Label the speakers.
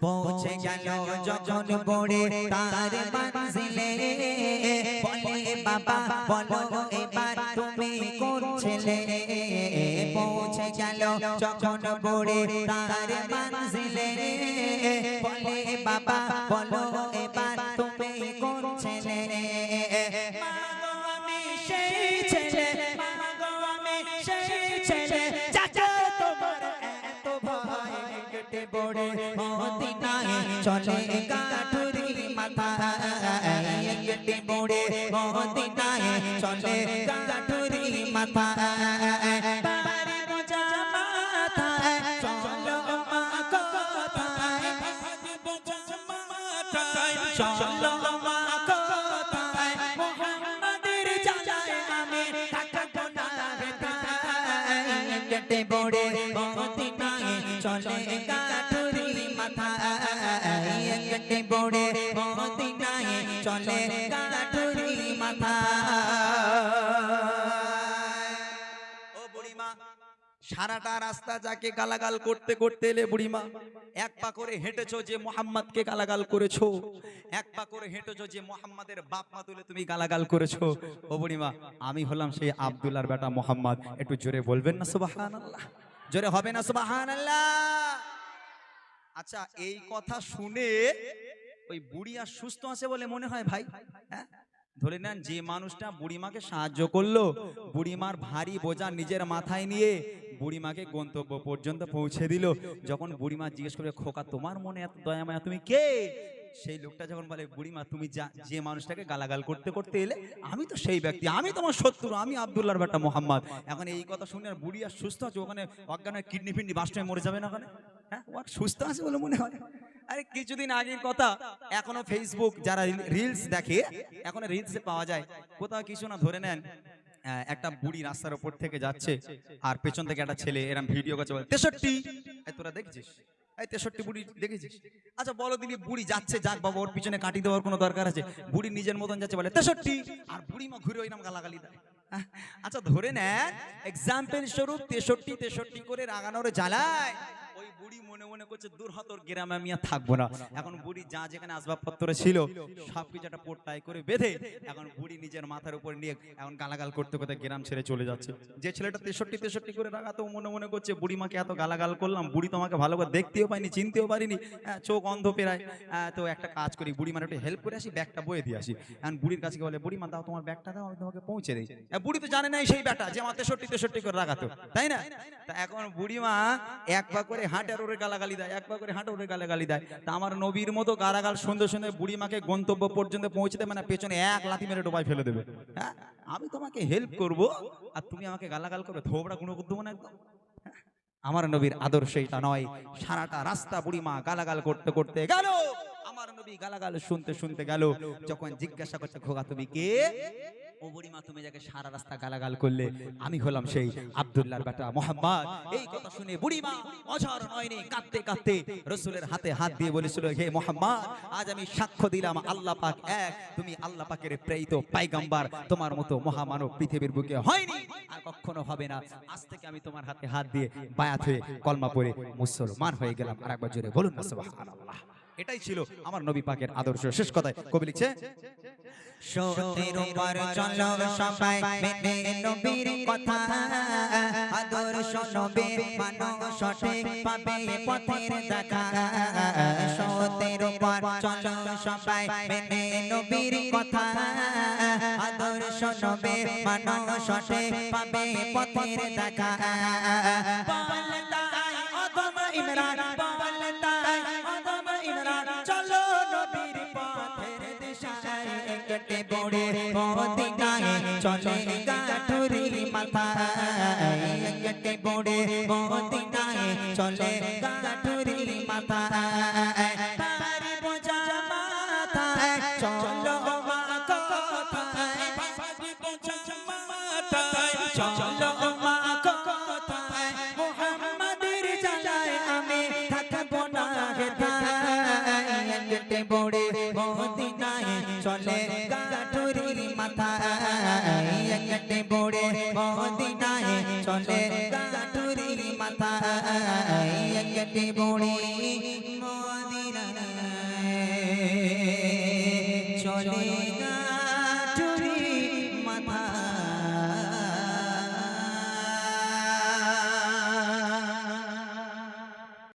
Speaker 1: পৌঁছে গেল যখন পড়ে তার মঞ্জিলে বলে বাবা বলো এবার তুমি কোন ছেলে পৌঁছে গেল যখন পড়ে তার মঞ্জিলে বলে বাবা বলো এবার তুমি কোন ছেলে মাগো আমি সেই ছেলে মাগো আমি সেই ছেলে চাচা তোমার এত ভয় কেটে পড়ে মদিনায় চলে কাঠুরি মাথা কেটে পড়ে মদিনায় চলে কাঠুরি মাথা বাড়ি বোঝা মাথায় চলো মা কোথায় বোঝা মাথায় চলো মা কোথায় মুহাম্মাদের জানায় আমি থাকবো না বেতায় কেটে পড়ে মদিনায় চলে কাঠুরি মাথা কেটে পড়ে মদিনায় চলে কাঠুরি মাথা সারাটা রাস্তা যাকে গালাগাল করতে করতে এলে বুড়িমা এক পা করে হেঁটেছো যে মোহাম্মদকে গালাগাল করেছো এক পা করে হেঁটেছো যে মোহাম্মদের বাপ মা তুলে তুমি গালাগাল করেছো ও বুড়িমা আমি হলাম সেই আব্দুল্লাহর বেটা মোহাম্মদ একটু জোরে বলবেন না সুবহানাল্লাহ জোরে হবে না সুবহানাল্লাহ আচ্ছা এই কথা শুনে ওই বুড়ি আর সুস্থ আছে বলে মনে হয় ভাই হ্যাঁ ধরে নেন যে মানুষটা বুড়িমাকে সাহায্য করলো বুড়িমার ভারী বোঝা নিজের মাথায় নিয়ে বুড়িমাকে গন্তব্য পর্যন্ত পৌঁছে দিল যখন বুড়িমা জিজ্ঞেস করবে খোকা তোমার মনে এত দয়া মায়া তুমি কে সেই লোকটা যখন বলে বুড়িমা তুমি যে মানুষটাকে গালাগাল করতে করতে এলে আমি তো সেই ব্যক্তি আমি তোমার শত্রু আমি আব্দুল্লাহর বেটা মোহাম্মদ এখন এই কথা শুনে আর বুড়ি আর সুস্থ আছে ওখানে অজ্ঞান হয়ে কিডনি ফিডনি বাস্ট হয়ে মরে যাবে না ওখানে হ্যাঁ ও সুস্থ আছে বলে মনে হয় আরে কিছুদিন আগের কথা এখনো ফেসবুক যারা রিলস দেখে এখন রিলসে পাওয়া যায় কোথাও কিছু না ধরে নেন একটা বুড়ি রাস্তার উপর থেকে যাচ্ছে আর পেছন থেকে একটা ছেলে এরকম ভিডিও করছে বলে 63 তোরা দেখছিস এই 63 বুড়ি দেখেছিস আচ্ছা বলো দিদি বুড়ি যাচ্ছে যাক বাবা ওর পিছনে কাটি দেওয়ার কোনো দরকার আছে বুড়ি নিজের মতন যাচ্ছে বলে 63 আর বুড়ি মা ঘুরে ওই নাম গালাগালি দেয় আচ্ছা ধরে নেন এক্সাম্পল স্বরূপ 63 করে রাগানোর জ্বালায় ওই বুড়ি মনে মনে করছে দূর হতর গ্রামে আমি আর থাকবো না এখন বুড়ি যা যেখানে আসবাবপত্র ছিল সবকিছু একটা পোট্টায় করে বেঁধে এখন বুড়ি নিজের মাথার উপর নিয়ে এখন গালাগাল করতে করতে গ্রাম ছেড়ে চলে যাচ্ছে যে ছেলেটা 63 করে রাগাতো মনে মনে করছে বুড়ি মাকে এত গালাগাল করলাম বুড়ি তোমাকে ভালো করে দেখতেও পাইনি চিনতেও পারিনি চোখ অন্ধ পেরায় তো একটা কাজ করি বুড়ি মানে একটু হেল্প করে আসি ব্যাগটা বয়ে দিয়ে আসি এখন বুড়ির কাছে বলে বুড়ি মা দাও তোমার ব্যাগটা দাও আমি তোমাকে পৌঁছে দিই বুড়ি তো জানে না সেই ব্যাটা যে আমার 63 করে রাগাতো তাই না তা এখন বুড়ি মা এক পা করে হাঁটার ওরে গালাগালি দেয় এক পা করে হাঁটা ওরে গালাগালি দেয় তা আমার নবীর মতো গালাগাল সুন্দর সুন্দর বুড়ি মাকে গন্তব্য পর্যন্ত পৌঁছে দেবে মানে পেছনে এক লাথি মেরে ডোবায় ফেলে দেবে হ্যাঁ আমি তোমাকে হেল্প করব আর তুমি আমাকে গালাগাল করবে থোবড়া গুঁড়ো করতে না একদম আমার নবীর আদর্শ এটা নয় সারাটা রাস্তা বুড়িমা গালাগাল করতে করতে গেল আমার নবী গালাগাল শুনতে শুনতে গেল যখন জিজ্ঞাসা করছে খোকা তুমি কে ও বুড়িমা তুমি যাকে সারা রাস্তা গালাগাল করলে আমি হলাম সেই আব্দুল্লাহর বেটা মোহাম্মদ এই কথা শুনে বুড়িমা অঝর নয়নি কাঁদতে কাঁদতে রাসূলের হাতে হাত দিয়ে বলেছিল হে মোহাম্মদ আজ আমি সাক্ষ্য দিলাম আল্লাহ পাক এক তুমি আল্লাহ পাকের প্রেরিত পয়গম্বর তোমার মতো মহামানব পৃথিবীর বুকে হয়নি আর কখনো হবে না আজ থেকে আমি তোমার হাতে হাত দিয়ে বায়াত হয়ে কলমা পড়ে মুসলমান হয়ে গেলাম আরেকবার জোরে বলুন না সুবহানাল্লাহ এটাই ছিল আমার নবী পাকের আদর্শ শেষ কথায় কবি লিখছে সত্যের উপর চলো সবাই মেনে নবীর কথা আদর্শ নবী মানো সঠিক পাবে পথের দেখা সত্যের উপর চলো সবাই মেনে নবীর কথা আদর্শ নবী মানো সঠিক পাবে পথের দেখা বলতাই অদম ইমরান বলতাই অদম ইমরান চলো নবীর পথের দিশায় কেটে পড়ে মদিনায় চলে গাঠুরি মাথা কেটে পড়ে মদিনায় চলে গাঠুরি মাথা তার বোঝা মাথায় চলো মা কোথায় বোঝা মাথায় চলো মা কোথায় মুহাম্মাদের জানায় আমি থাকবো না হেদায় কেটে পড়ে মদিনায় চলে গাঠুরি মাথা কেটে পড়ে মদিনায় চলে গাঠুরি মাথা কেটে পড়ে মদিনা
Speaker 2: চলে